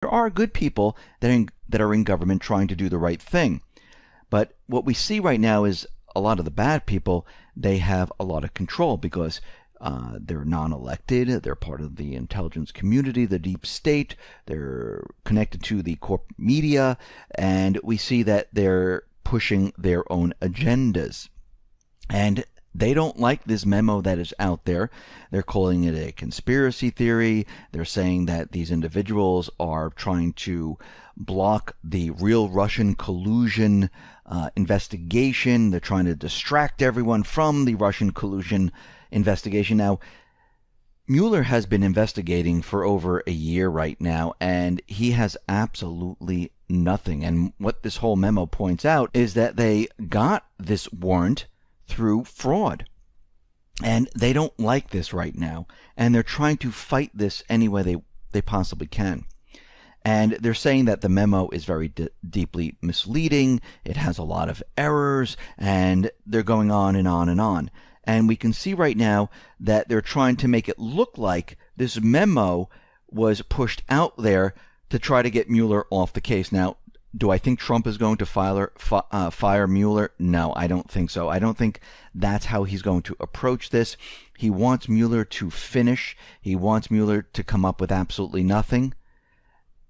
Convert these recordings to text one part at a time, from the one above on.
There are good people that are in government trying to do the right thing. But what we see right now is a lot of the bad people, they have a lot of control because they're non-elected, they're part of the intelligence community, the deep state, they're connected to the corporate media, and we see that they're pushing their own agendas. And they don't like this memo that is out there. They're calling it a conspiracy theory. They're saying that these individuals are trying to block the real Russian collusion investigation. They're trying to distract everyone from the Russian collusion investigation. Now, Mueller has been investigating for over a year right now, and he has absolutely nothing. And what this whole memo points out is that they got this warrant through fraud. And they don't like this right now. And they're trying to fight this any way they possibly can. And they're saying that the memo is very deeply misleading. It has a lot of errors. And they're going on and on and on. And we can see right now that they're trying to make it look like this memo was pushed out there to try to get Mueller off the case. Now, do I think Trump is going to fire Mueller? No, I don't think so. I don't think that's how he's going to approach this. He wants Mueller to finish. He wants Mueller to come up with absolutely nothing,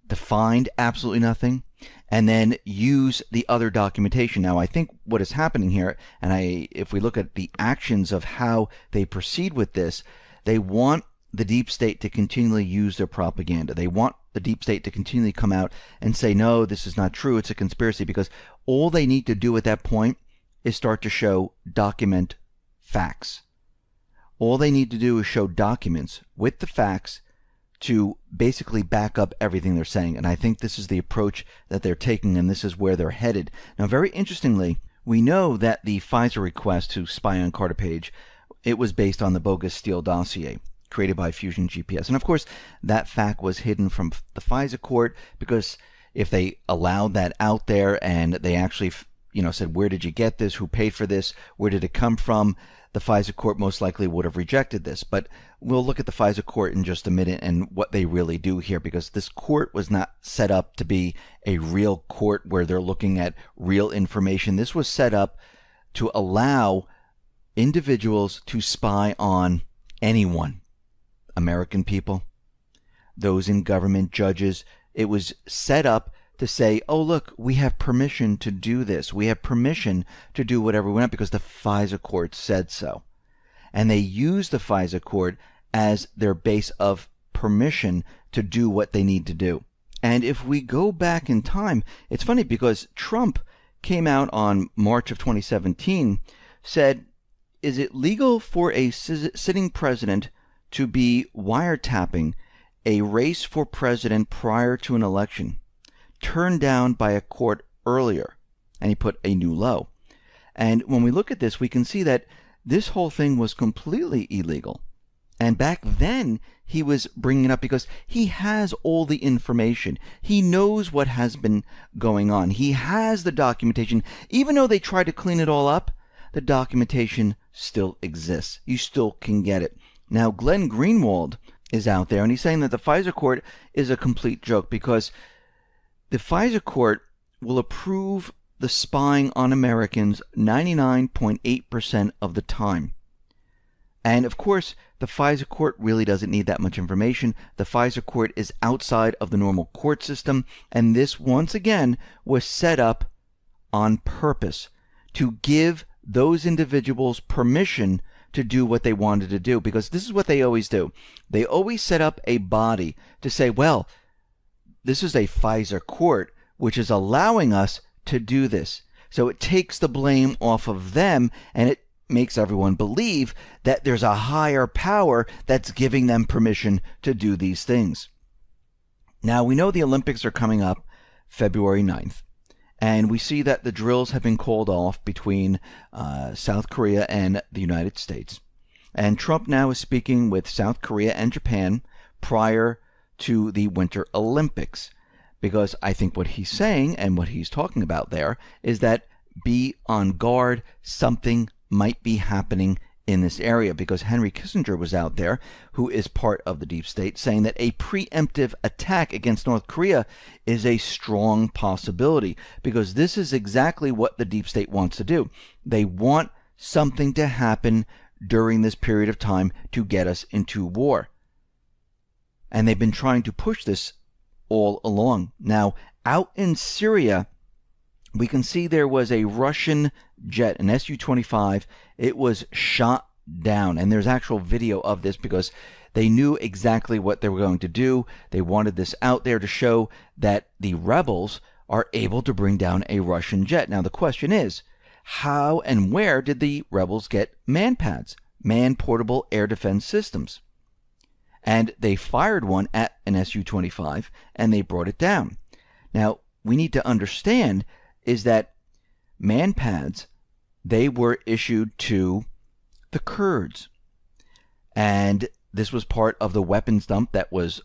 to find absolutely nothing, and then use the other documentation. Now, I think what is happening here, and if we look at the actions of how they proceed with this, they want the deep state to continually use their propaganda. They want the deep state to continually come out and say, no, this is not true, it's a conspiracy, because all they need to do at that point is start to document facts. All they need to do is show documents with the facts to basically back up everything they're saying. And I think this is the approach that they're taking, and this is where they're headed. Now, very interestingly, we know that the FISA request to spy on Carter Page, it was based on the bogus Steele dossier created by Fusion GPS. And of course, that fact was hidden from the FISA court, because if they allowed that out there and they actually, said, where did you get this? Who paid for this? Where did it come from? The FISA court most likely would have rejected this. But we'll look at the FISA court in just a minute and what they really do here, because this court was not set up to be a real court where they're looking at real information. This was set up to allow individuals to spy on anyone. American people, those in government, judges. It was set up to say, oh, look, we have permission to do this. We have permission to do whatever we want because the FISA court said so. And they use the FISA court as their base of permission to do what they need to do. And if we go back in time, it's funny because Trump came out on March of 2017, said, is it legal for a sitting president to be wiretapping a race for president prior to an election, turned down by a court earlier? And he put a new low. And when we look at this, we can see that this whole thing was completely illegal. And back then, he was bringing it up because he has all the information. He knows what has been going on. He has the documentation. Even though they tried to clean it all up, the documentation still exists. You still can get it. Now, Glenn Greenwald is out there, and he's saying that the FISA court is a complete joke because the FISA court will approve the spying on Americans 99.8% of the time. And, of course, the FISA court really doesn't need that much information. The FISA court is outside of the normal court system, and this, once again, was set up on purpose to give those individuals permission to do what they wanted to do, because this is what they always do. They always set up a body to say, well, this is a FISA court which is allowing us to do this. So it takes the blame off of them, and it makes everyone believe that there's a higher power that's giving them permission to do these things. Now, we know the Olympics are coming up February 9th. And we see that the drills have been called off between South Korea and the United States. And Trump now is speaking with South Korea and Japan prior to the Winter Olympics. Because I think what he's saying and what he's talking about there is that be on guard. Something might be happening in this area, because Henry Kissinger was out there, who is part of the deep state, saying that a preemptive attack against North Korea is a strong possibility, because this is exactly what the deep state wants to do. They want something to happen during this period of time to get us into war. And they've been trying to push this all along. Now, out in Syria, we can see there was a Russian jet, an Su-25. It was shot down, and there's actual video of this because they knew exactly what they were going to do. They wanted this out there to show that the rebels are able to bring down a Russian jet. Now, the question is, how and where did the rebels get MANPADS, man-portable air defense systems? And they fired one at an Su-25, and they brought it down. Now, we need to understand is that MANPADS, they were issued to the Kurds. And this was part of the weapons dump that was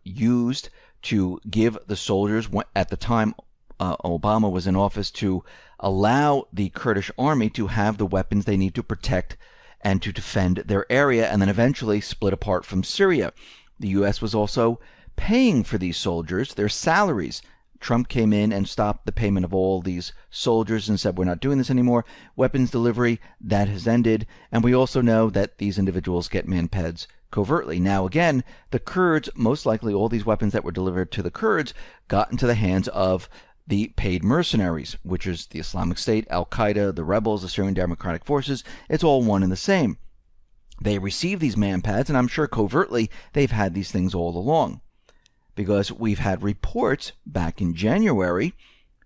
used to give the soldiers, at the time Obama was in office, to allow the Kurdish army to have the weapons they need to protect and to defend their area, and then eventually split apart from Syria. The U.S. was also paying for these soldiers their salaries. Trump came in and stopped the payment of all these soldiers and said, we're not doing this anymore. Weapons delivery, that has ended. And we also know that these individuals get MANPADS covertly. Now, again, the Kurds, most likely all these weapons that were delivered to the Kurds got into the hands of the paid mercenaries, which is the Islamic State, Al-Qaeda, the rebels, the Syrian Democratic Forces. It's all one and the same. They receive these MANPADS, and I'm sure covertly they've had these things all along, because we've had reports back in January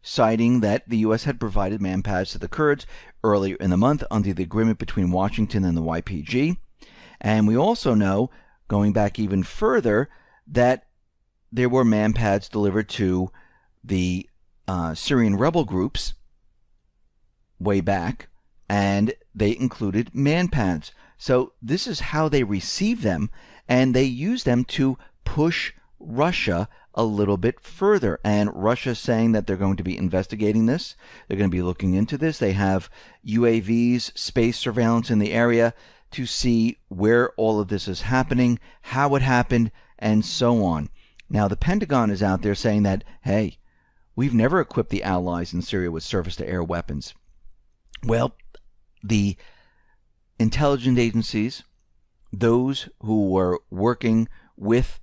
citing that the U.S. had provided MANPADS to the Kurds earlier in the month under the agreement between Washington and the YPG. And we also know, going back even further, that there were MANPADS delivered to the Syrian rebel groups way back, and they included MANPADS. So this is how they receive them, and they use them to push Russia a little bit further. And Russia saying that they're going to be investigating this. They're going to be looking into this. They have UAVs, space surveillance in the area to see where all of this is happening, how it happened, and so on. Now, the Pentagon is out there saying that, hey, we've never equipped the allies in Syria with surface-to-air weapons. Well, the intelligence agencies, those who were working with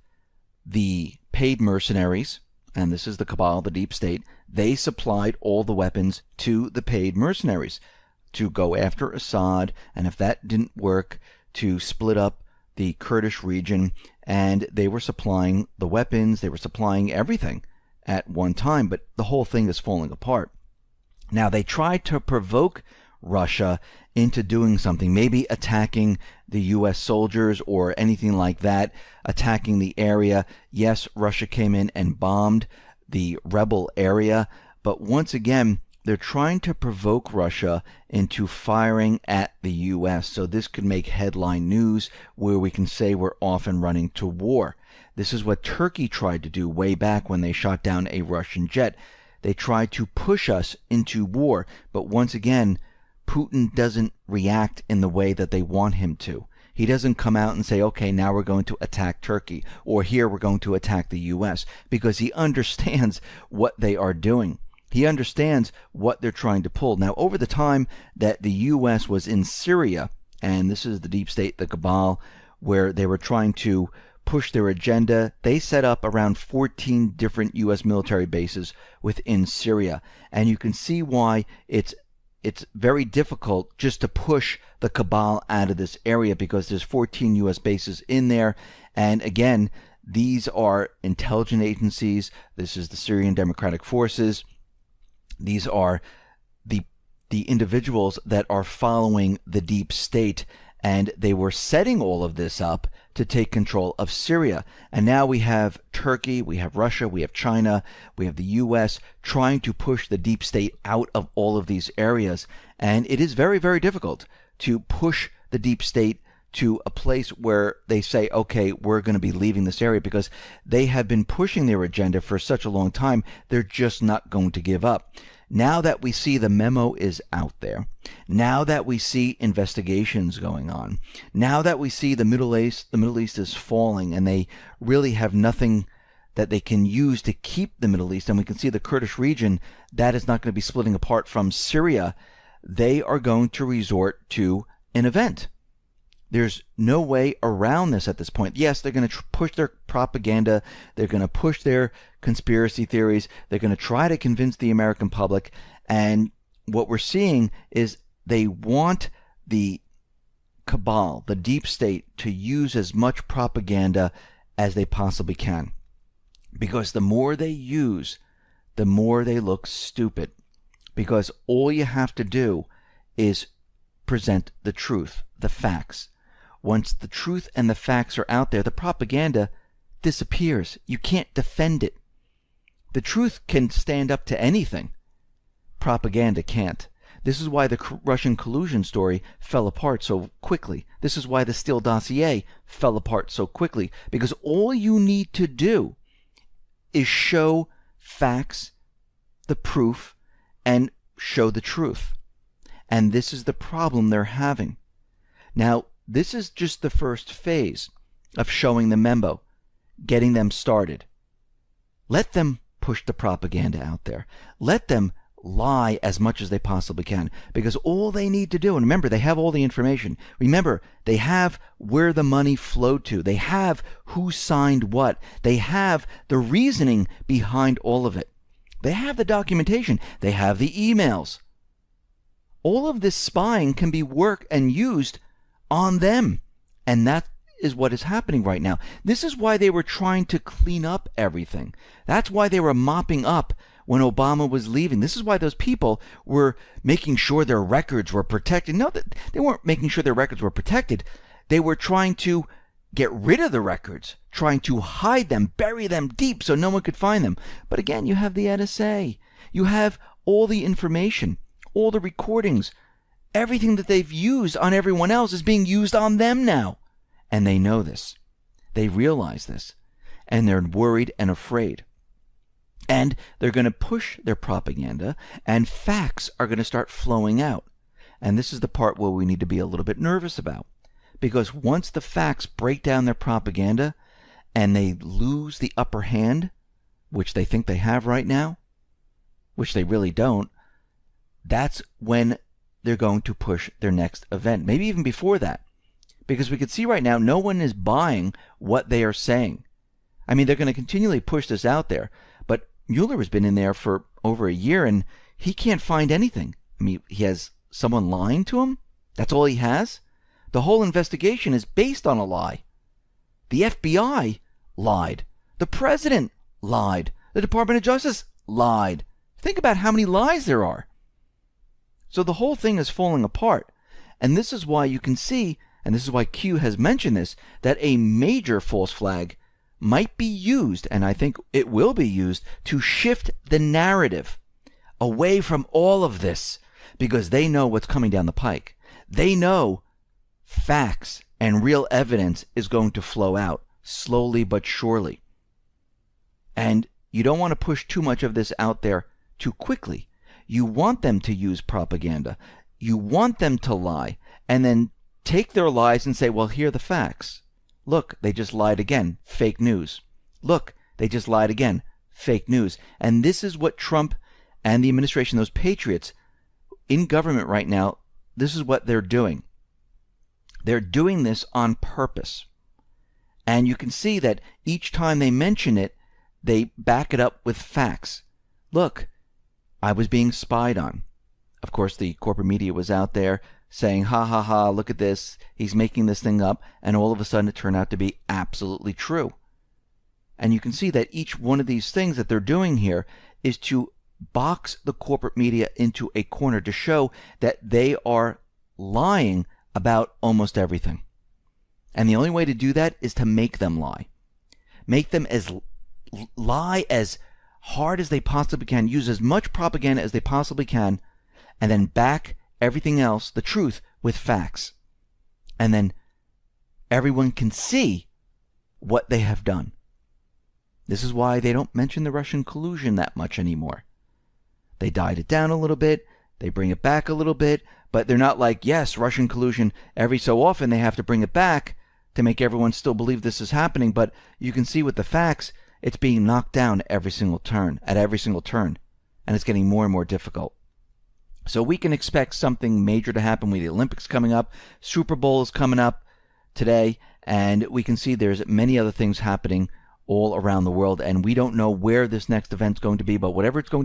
the paid mercenaries, and this is the cabal, the deep state, they supplied all the weapons to the paid mercenaries to go after Assad, and if that didn't work, to split up the Kurdish region. And they were supplying the weapons, they were supplying everything at one time, but the whole thing is falling apart. Now, they tried to provoke Russia into doing something, maybe attacking the U.S. soldiers or anything like that, attacking the area. Yes, Russia came in and bombed the rebel area, but once again, they're trying to provoke Russia into firing at the U.S. So this could make headline news where we can say we're off and running to war. This is what Turkey tried to do way back when they shot down a Russian jet. They tried to push us into war, but once again, Putin doesn't react in the way that they want him to. He doesn't come out and say, okay, now we're going to attack Turkey, or here we're going to attack the U.S., because he understands what they are doing. He understands what they're trying to pull. Now, over the time that the U.S. was in Syria, and this is the deep state, the cabal, where they were trying to push their agenda, they set up around 14 different U.S. military bases within Syria. And you can see why it's very difficult just to push the cabal out of this area, because there's 14 U.S. bases in there. And again, these are intelligence agencies. This is the Syrian Democratic Forces. These are the individuals that are following the deep state, and they were setting all of this up to take control of Syria. And now we have Turkey, we have Russia, we have China, we have the U.S. trying to push the deep state out of all of these areas. And it is very, very difficult to push the deep state to a place where they say, okay, we're going to be leaving this area, because they have been pushing their agenda for such a long time. They're just not going to give up. Now that we see the memo is out there, now that we see investigations going on, now that we see the Middle East is falling, and they really have nothing that they can use to keep the Middle East, and we can see the Kurdish region that is not going to be splitting apart from Syria, they are going to resort to an event. There's no way around this at this point. Yes, they're going to push their propaganda. They're going to push their conspiracy theories. They're going to try to convince the American public. And what we're seeing is they want the cabal, the deep state, to use as much propaganda as they possibly can. Because the more they use, the more they look stupid. Because all you have to do is present the truth, the facts. Once the truth and the facts are out there, the propaganda disappears. You can't defend it. The truth can stand up to anything. Propaganda can't. This is why the Russian collusion story fell apart so quickly. This is why the Steele dossier fell apart so quickly. Because all you need to do is show facts, the proof, and show the truth. And this is the problem they're having. Now, this is just the first phase of showing the memo, getting them started. Let them push the propaganda out there. Let them lie as much as they possibly can, because all they need to do, and remember, they have all the information. Remember, they have where the money flowed to. They have who signed what. They have the reasoning behind all of it. They have the documentation. They have the emails. All of this spying can be worked and used on them. And that is what is happening right now. This is why they were trying to clean up everything. That's why they were mopping up when Obama was leaving. This is why those people were making sure their records were protected. No, they weren't making sure their records were protected. They were trying to get rid of the records, trying to hide them, bury them deep so no one could find them. But again, you have the NSA. You have all the information, all the recordings. Everything that they've used on everyone else is being used on them now. And they know this. They realize this. And they're worried and afraid. And they're going to push their propaganda, and facts are going to start flowing out. And this is the part where we need to be a little bit nervous about. Because once the facts break down their propaganda, and they lose the upper hand, which they think they have right now, which they really don't, that's when they're going to push their next event. Maybe even before that. Because we can see right now, no one is buying what they are saying. I mean, they're going to continually push this out there. But Mueller has been in there for over a year, and he can't find anything. I mean, he has someone lying to him? That's all he has? The whole investigation is based on a lie. The FBI lied. The president lied. The Department of Justice lied. Think about how many lies there are. So the whole thing is falling apart. And this is why you can see, and this is why Q has mentioned this, that a major false flag might be used, and I think it will be used, to shift the narrative away from all of this, because they know what's coming down the pike. They know facts and real evidence is going to flow out, slowly but surely. And you don't want to push too much of this out there too quickly. You want them to use propaganda. You want them to lie, and then take their lies and say, well, here are the facts. Look, they just lied again. Fake news. Look, they just lied again. Fake news. And this is what Trump and the administration, those patriots in government right now, this is what they're doing. They're doing this on purpose. And you can see that each time they mention it, they back it up with facts. Look, I was being spied on. Of course, the corporate media was out there saying, ha ha ha, look at this, he's making this thing up, and all of a sudden it turned out to be absolutely true. And you can see that each one of these things that they're doing here is to box the corporate media into a corner to show that they are lying about almost everything. And the only way to do that is to make them lie. Make them lie as hard as they possibly can, use as much propaganda as they possibly can, and then back everything else, the truth, with facts. And then everyone can see what they have done. This is why they don't mention the Russian collusion that much anymore. They died it down a little bit, they bring it back a little bit, but they're not like, yes, Russian collusion, every so often they have to bring it back to make everyone still believe this is happening, but you can see with the facts, it's being knocked down at every single turn, and it's getting more and more difficult. So we can expect something major to happen with the Olympics coming up. Super Bowl is coming up today, and we can see there's many other things happening all around the world, and we don't know where this next event's going to be, but whatever it's going